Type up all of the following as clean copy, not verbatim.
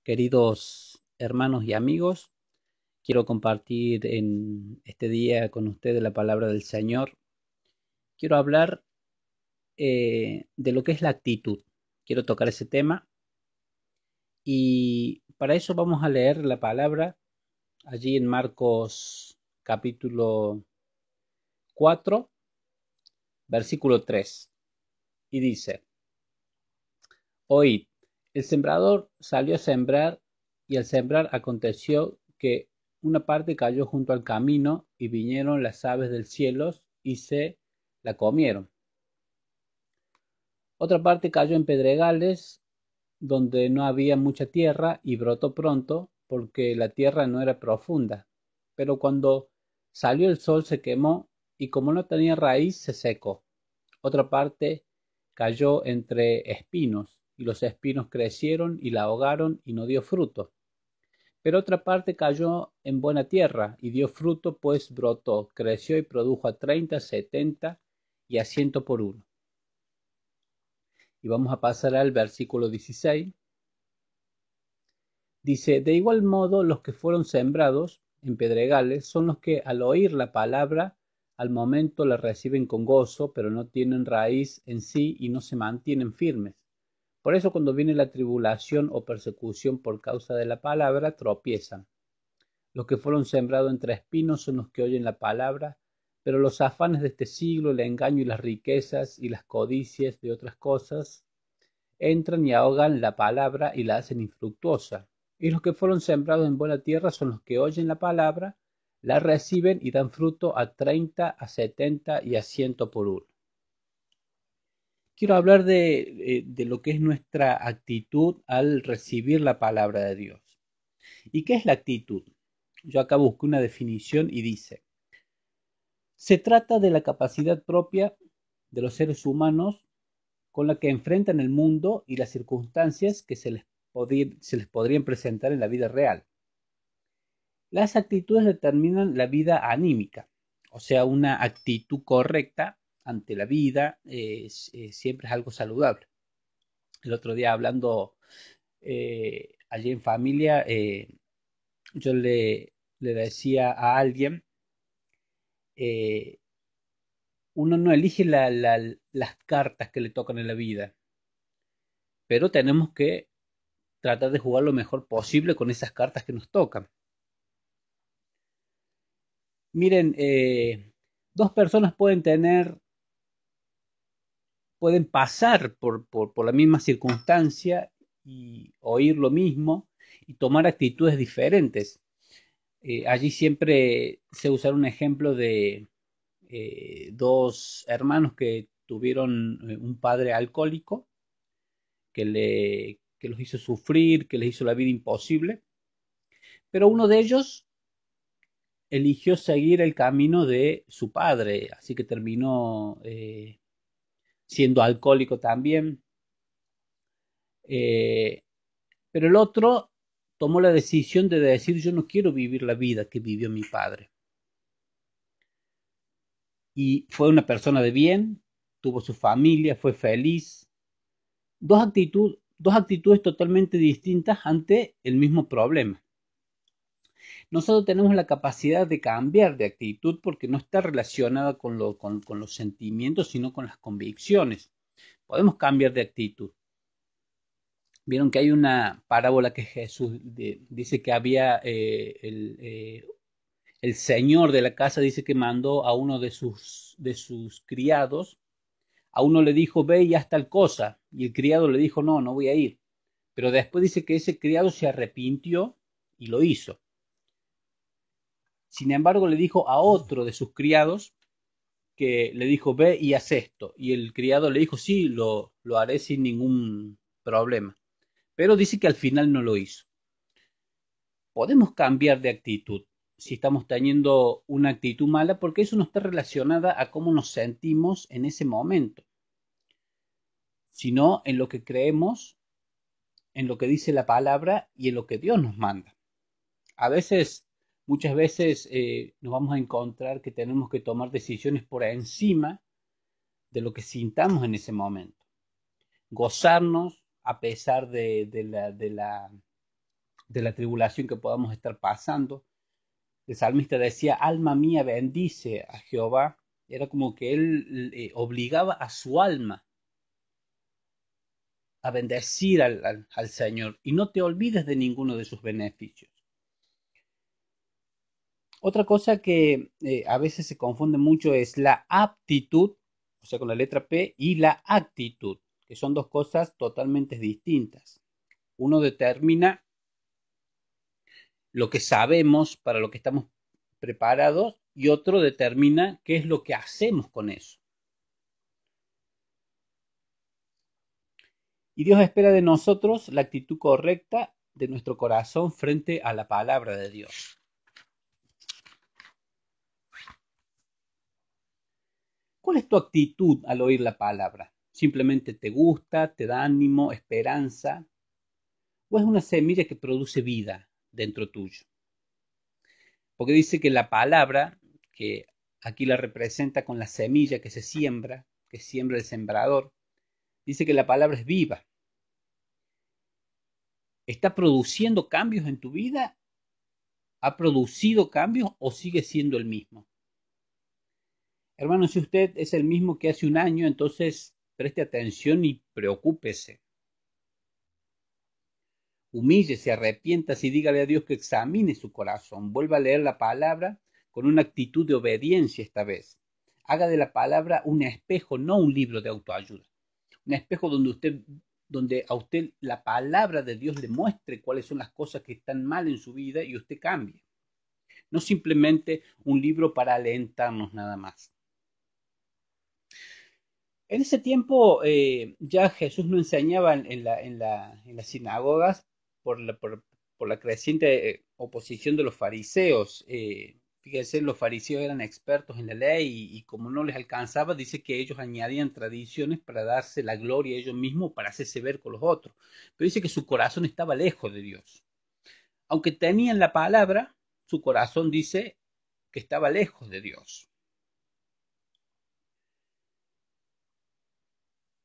Queridos hermanos y amigos, quiero compartir en este día con ustedes la palabra del Señor. Quiero hablar de lo que es la actitud. Quiero tocar ese tema y para eso vamos a leer la palabra allí en Marcos capítulo 4, versículo 3. Y dice, Oíd, el sembrador salió a sembrar, y al sembrar aconteció que una parte cayó junto al camino, y vinieron las aves del cielo y se la comieron. Otra parte cayó en pedregales, donde no había mucha tierra, y brotó pronto, porque la tierra no era profunda. Pero cuando salió el sol se quemó, y como no tenía raíz, se secó. Otra parte cayó entre espinos, y los espinos crecieron y la ahogaron y no dio fruto. Pero otra parte cayó en buena tierra y dio fruto, pues brotó, creció y produjo a 30, 70 y a 100 por uno. Y vamos a pasar al versículo 16. Dice, de igual modo los que fueron sembrados en pedregales son los que al oír la palabra al momento la reciben con gozo, pero no tienen raíz en sí y no se mantienen firmes. Por eso cuando viene la tribulación o persecución por causa de la palabra, tropiezan. Los que fueron sembrados entre espinos son los que oyen la palabra, pero los afanes de este siglo, el engaño y las riquezas y las codicias de otras cosas entran y ahogan la palabra y la hacen infructuosa. Y los que fueron sembrados en buena tierra son los que oyen la palabra, la reciben y dan fruto a 30, a 70 y a 100 por uno. Quiero hablar de lo que es nuestra actitud al recibir la palabra de Dios. ¿Y qué es la actitud? Yo acá busqué una definición y dice, se trata de la capacidad propia de los seres humanos con la que enfrentan el mundo y las circunstancias que se les podrían presentar en la vida real. Las actitudes determinan la vida anímica, o sea, una actitud correcta ante la vida siempre es algo saludable. El otro día hablando allí en familia, yo le decía a alguien, eh, uno no elige las cartas que le tocan en la vida, pero tenemos que tratar de jugar lo mejor posible con esas cartas que nos tocan. Miren, dos personas pueden pasar por la misma circunstancia y oír lo mismo y tomar actitudes diferentes. Allí siempre se usa un ejemplo de dos hermanos que tuvieron un padre alcohólico que los hizo sufrir, que les hizo la vida imposible, pero uno de ellos eligió seguir el camino de su padre, así que terminó siendo alcohólico también. Eh, pero el otro tomó la decisión de decir, yo no quiero vivir la vida que vivió mi padre. Y fue una persona de bien, tuvo su familia, fue feliz. Dos actitudes totalmente distintas ante el mismo problema. Nosotros tenemos la capacidad de cambiar de actitud porque no está relacionada con los sentimientos, sino con las convicciones. Podemos cambiar de actitud. Vieron que hay una parábola que Jesús dice que había el señor de la casa, dice que mandó a uno de sus criados, a uno le dijo, ve y haz tal cosa, y el criado le dijo, no, no voy a ir. Pero después dice que ese criado se arrepintió y lo hizo. Sin embargo, le dijo a otro de sus criados que le dijo, ve y haz esto. Y el criado le dijo, sí, lo haré sin ningún problema. Pero dice que al final no lo hizo. Podemos cambiar de actitud si estamos teniendo una actitud mala, porque eso no está relacionada a cómo nos sentimos en ese momento, sino en lo que creemos, en lo que dice la palabra y en lo que Dios nos manda. A veces, muchas veces nos vamos a encontrar que tenemos que tomar decisiones por encima de lo que sintamos en ese momento. Gozarnos a pesar de la tribulación que podamos estar pasando. El salmista decía, alma mía, bendice a Jehová. Era como que él obligaba a su alma a bendecir al Señor y no te olvides de ninguno de sus beneficios. Otra cosa que a veces se confunde mucho es la aptitud, o sea, con la letra P, y la actitud, que son dos cosas totalmente distintas. Uno determina lo que sabemos, para lo que estamos preparados, y otro determina qué es lo que hacemos con eso. Y Dios espera de nosotros la actitud correcta de nuestro corazón frente a la palabra de Dios. ¿Cuál es tu actitud al oír la palabra? ¿Simplemente te gusta, te da ánimo, esperanza? ¿O es una semilla que produce vida dentro tuyo? Porque dice que la palabra, que aquí la representa con la semilla que siembra el sembrador, dice que la palabra es viva. ¿Está produciendo cambios en tu vida? ¿Ha producido cambios o sigue siendo el mismo? Hermano, si usted es el mismo que hace un año, entonces preste atención y preocúpese. Humíllese, arrepiéntase y dígale a Dios que examine su corazón. Vuelva a leer la palabra con una actitud de obediencia esta vez. Haga de la palabra un espejo, no un libro de autoayuda. Un espejo donde a usted la palabra de Dios le muestre cuáles son las cosas que están mal en su vida y usted cambie. No simplemente un libro para alentarnos nada más. En ese tiempo ya Jesús no enseñaba en las sinagogas por la creciente oposición de los fariseos. Fíjense, los fariseos eran expertos en la ley y como no les alcanzaba, dice que ellos añadían tradiciones para darse la gloria a ellos mismos, para hacerse ver con los otros. Pero dice que su corazón estaba lejos de Dios. Aunque tenían la palabra, su corazón dice que estaba lejos de Dios.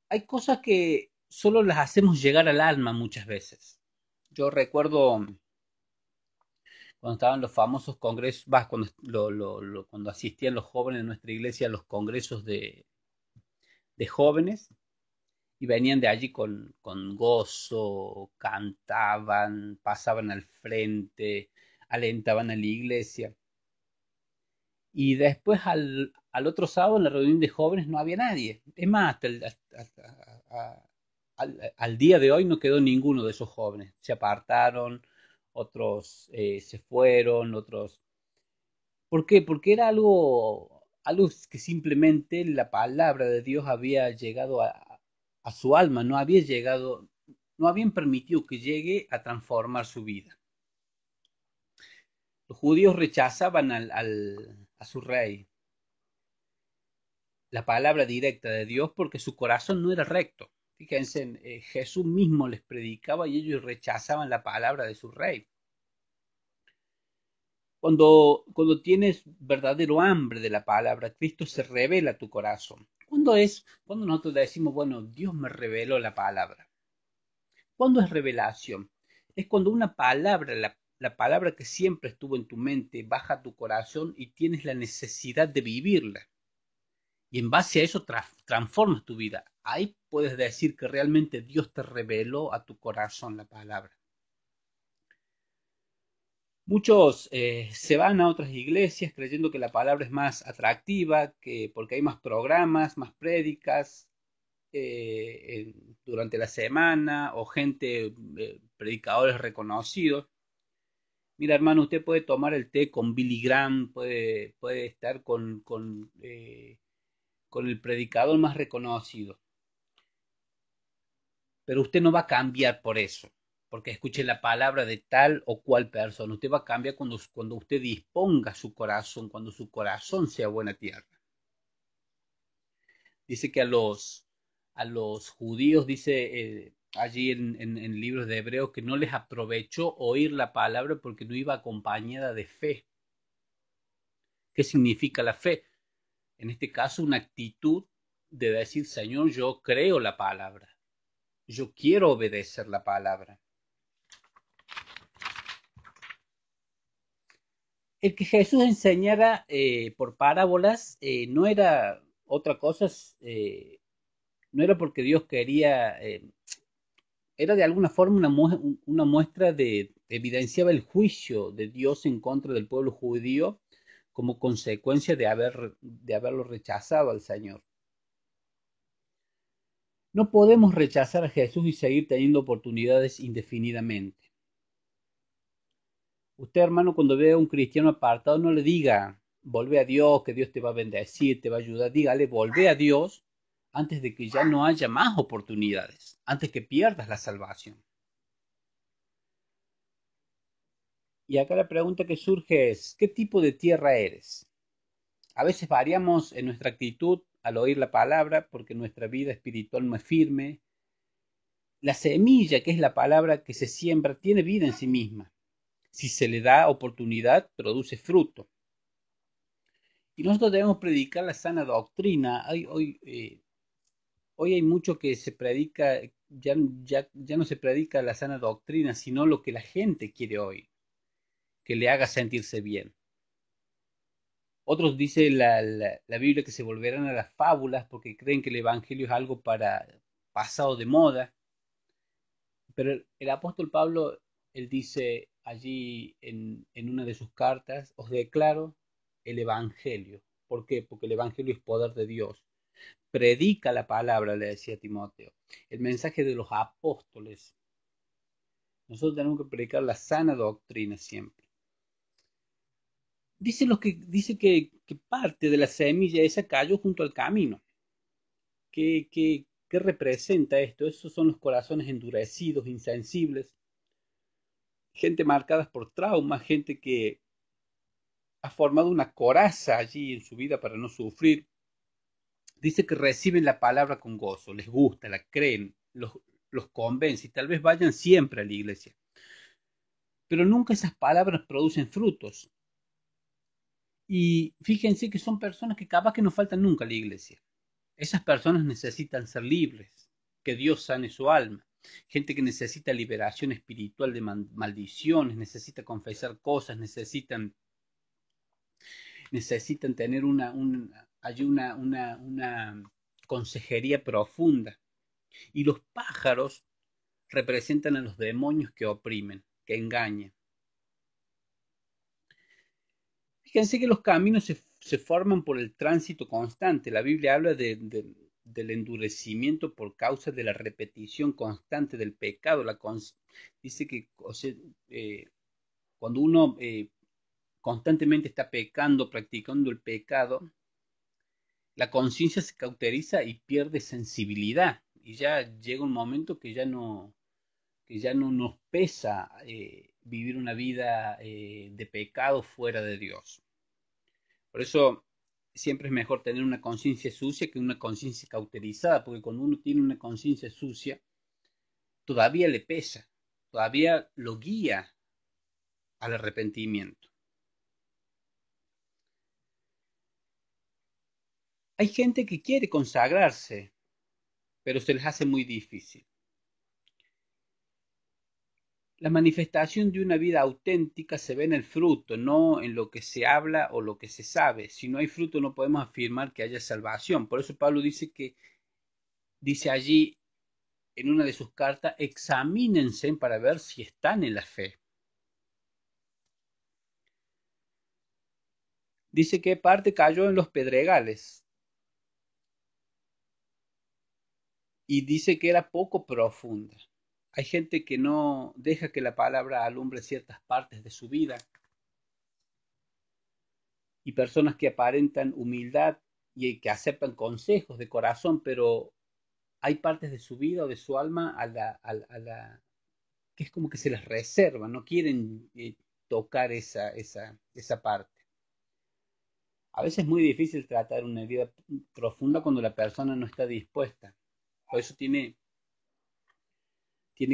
Hay cosas que solo las hacemos llegar al alma muchas veces. Yo recuerdo cuando estaban los famosos congresos, cuando asistían los jóvenes de nuestra iglesia a los congresos de jóvenes y venían de allí con gozo, cantaban, pasaban al frente, alentaban a la iglesia. Y después al otro sábado en la reunión de jóvenes no había nadie. Es más, al día de hoy no quedó ninguno de esos jóvenes. Se apartaron, otros se fueron, otros... ¿Por qué? Porque era algo que simplemente la palabra de Dios había llegado a su alma, no había llegado, no habían permitido que llegue a transformar su vida. Los judíos rechazaban a su rey, la palabra directa de Dios, porque su corazón no era recto. Fíjense, Jesús mismo les predicaba y ellos rechazaban la palabra de su rey. Cuando tienes verdadero hambre de la palabra, Cristo se revela a tu corazón. Cuando nosotros decimos, bueno, Dios me reveló la palabra? ¿Cuándo es revelación? Es cuando una palabra, la palabra que siempre estuvo en tu mente, baja a tu corazón y tienes la necesidad de vivirla. Y en base a eso transformas tu vida. Ahí puedes decir que realmente Dios te reveló a tu corazón la palabra. Muchos se van a otras iglesias creyendo que la palabra es más atractiva, porque hay más programas, más prédicas durante la semana o gente, predicadores reconocidos. Mira, hermano, usted puede tomar el té con Billy Graham, puede estar con el predicador más reconocido, pero usted no va a cambiar por eso, porque escuche la palabra de tal o cual persona. Usted va a cambiar cuando usted disponga su corazón, cuando su corazón sea buena tierra. Dice que a los judíos, dice allí en libros de Hebreos, que no les aprovechó oír la palabra porque no iba acompañada de fe. ¿Qué significa la fe? En este caso, una actitud de decir, Señor, yo creo la palabra. Yo quiero obedecer la palabra. el que Jesús enseñara por parábolas no era otra cosa, no era porque Dios quería, era de alguna forma una muestra evidenciaba el juicio de Dios en contra del pueblo judío como consecuencia de haberlo rechazado al Señor. No podemos rechazar a Jesús y seguir teniendo oportunidades indefinidamente. Usted, hermano, cuando ve a un cristiano apartado, no le diga, volvé a Dios, que Dios te va a bendecir, te va a ayudar. Dígale, volvé a Dios antes de que ya no haya más oportunidades, antes que pierdas la salvación. Y acá la pregunta que surge es, ¿qué tipo de tierra eres? A veces variamos en nuestra actitud al oír la palabra porque nuestra vida espiritual no es firme. La semilla, que es la palabra que se siembra, tiene vida en sí misma. Si se le da oportunidad, produce fruto. Y nosotros debemos predicar la sana doctrina. Hoy hay mucho que se predica, ya no se predica la sana doctrina, sino lo que la gente quiere oír, que le haga sentirse bien. Otros dice la Biblia que se volverán a las fábulas porque creen que el Evangelio es algo para pasado de moda. Pero el apóstol Pablo, él dice allí en una de sus cartas, os declaro el Evangelio. ¿Por qué? Porque el Evangelio es poder de Dios. Predica la palabra, le decía Timoteo. El mensaje de los apóstoles. Nosotros tenemos que predicar la sana doctrina siempre. Dice que parte de la semilla esa cayó junto al camino. ¿Qué representa esto? Esos son los corazones endurecidos, insensibles, gente marcada por traumas, gente que ha formado una coraza allí en su vida para no sufrir. Dice que reciben la palabra con gozo, les gusta, la creen, los convence y tal vez vayan siempre a la iglesia. Pero nunca esas palabras producen frutos. Y fíjense que son personas que capaz que no faltan nunca a la iglesia. Esas personas necesitan ser libres, que Dios sane su alma. Gente que necesita liberación espiritual de maldiciones, necesita confesar cosas, necesitan tener una consejería profunda. Y los pájaros representan a los demonios que oprimen, que engañan. Fíjense que los caminos se forman por el tránsito constante. La Biblia habla del endurecimiento por causa de la repetición constante del pecado. Dice que cuando uno constantemente está pecando, practicando el pecado, la conciencia se cauteriza y pierde sensibilidad. Y ya llega un momento que ya no nos pesa vivir una vida de pecado fuera de Dios. Por eso siempre es mejor tener una conciencia sucia que una conciencia cauterizada, porque cuando uno tiene una conciencia sucia, todavía le pesa, todavía lo guía al arrepentimiento. Hay gente que quiere consagrarse, pero se les hace muy difícil. La manifestación de una vida auténtica se ve en el fruto, no en lo que se habla o lo que se sabe. Si no hay fruto no podemos afirmar que haya salvación. Por eso Pablo dice allí en una de sus cartas, examínense para ver si están en la fe. Dice que parte cayó en los pedregales y dice que era poco profunda. Hay gente que no deja que la palabra alumbre ciertas partes de su vida y personas que aparentan humildad y que aceptan consejos de corazón, pero hay partes de su vida o de su alma que es como que se les reserva, no quieren tocar esa parte. A veces es muy difícil tratar una vida profunda cuando la persona no está dispuesta. Por eso tiene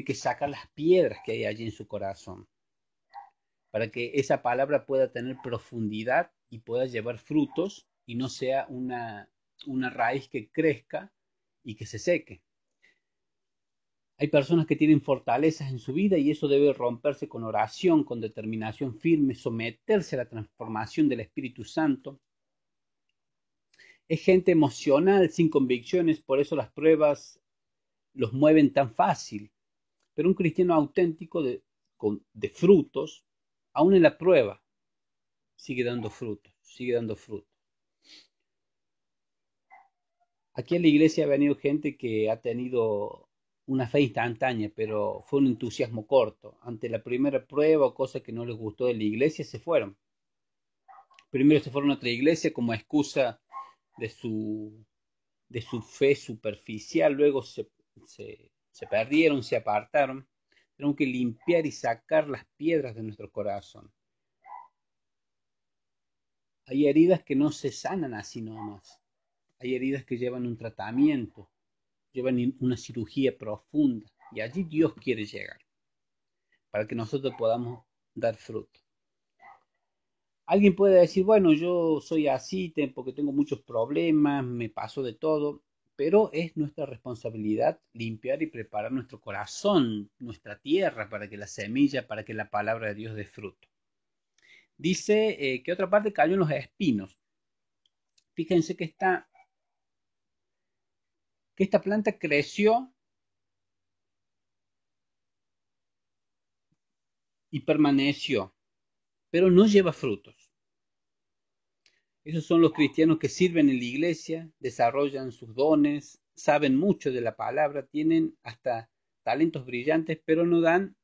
que sacar las piedras que hay allí en su corazón, para que esa palabra pueda tener profundidad y pueda llevar frutos y no sea una raíz que crezca y que se seque. Hay personas que tienen fortalezas en su vida y eso debe romperse con oración, con determinación firme, someterse a la transformación del Espíritu Santo. Es gente emocional, sin convicciones, por eso las pruebas los mueven tan fácil. Pero un cristiano auténtico de frutos, aún en la prueba, sigue dando frutos, sigue dando frutos. Aquí en la iglesia ha venido gente que ha tenido una fe instantánea, pero fue un entusiasmo corto. Ante la primera prueba o cosa que no les gustó de la iglesia, se fueron. Primero se fueron a otra iglesia como excusa de su fe superficial, luego se perdieron, se apartaron. Tenemos que limpiar y sacar las piedras de nuestro corazón. Hay heridas que no se sanan así nomás. Hay heridas que llevan un tratamiento, llevan una cirugía profunda. Y allí Dios quiere llegar, para que nosotros podamos dar fruto. Alguien puede decir, bueno, yo soy así porque tengo muchos problemas, me paso de todo, pero es nuestra responsabilidad limpiar y preparar nuestro corazón, nuestra tierra, para que la semilla, para que la palabra de Dios dé fruto. Dice que otra parte cayó en los espinos. Fíjense que esta planta creció y permaneció, pero no lleva frutos. Esos son los cristianos que sirven en la iglesia, desarrollan sus dones, saben mucho de la palabra, tienen hasta talentos brillantes, pero no dan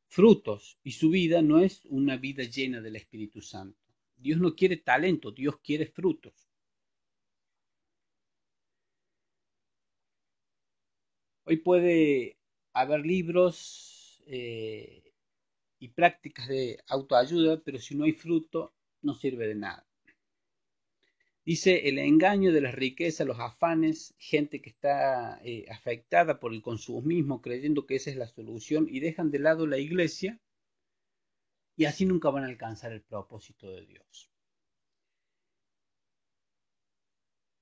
frutos y su vida no es una vida llena del Espíritu Santo. Dios no quiere talento, Dios quiere frutos. Hoy puede haber libros y prácticas de autoayuda, pero si no hay fruto, no sirve de nada. Dice el engaño de las riquezas, los afanes, gente que está afectada por el consumismo, creyendo que esa es la solución y dejan de lado la iglesia y así nunca van a alcanzar el propósito de Dios.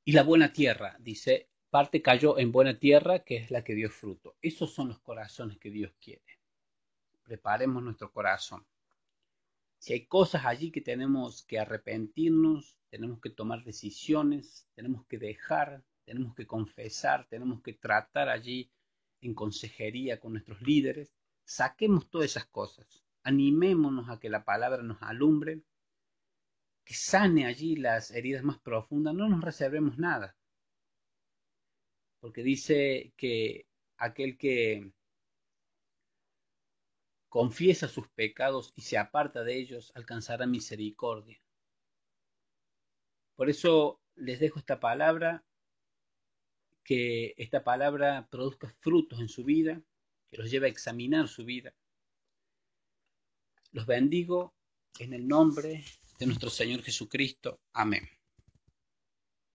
Y la buena tierra, dice, parte cayó en buena tierra, que es la que dio fruto. Esos son los corazones que Dios quiere. Preparemos nuestro corazón. Si hay cosas allí que tenemos que arrepentirnos, tenemos que tomar decisiones, tenemos que dejar, tenemos que confesar, tenemos que tratar allí en consejería con nuestros líderes, saquemos todas esas cosas, animémonos a que la palabra nos alumbre, que sane allí las heridas más profundas, no nos reservemos nada, porque dice que aquel que confiesa sus pecados y se aparta de ellos alcanzará misericordia. Por eso les dejo esta palabra, que esta palabra produzca frutos en su vida, que los lleve a examinar su vida. Los bendigo en el nombre de nuestro Señor Jesucristo. Amén.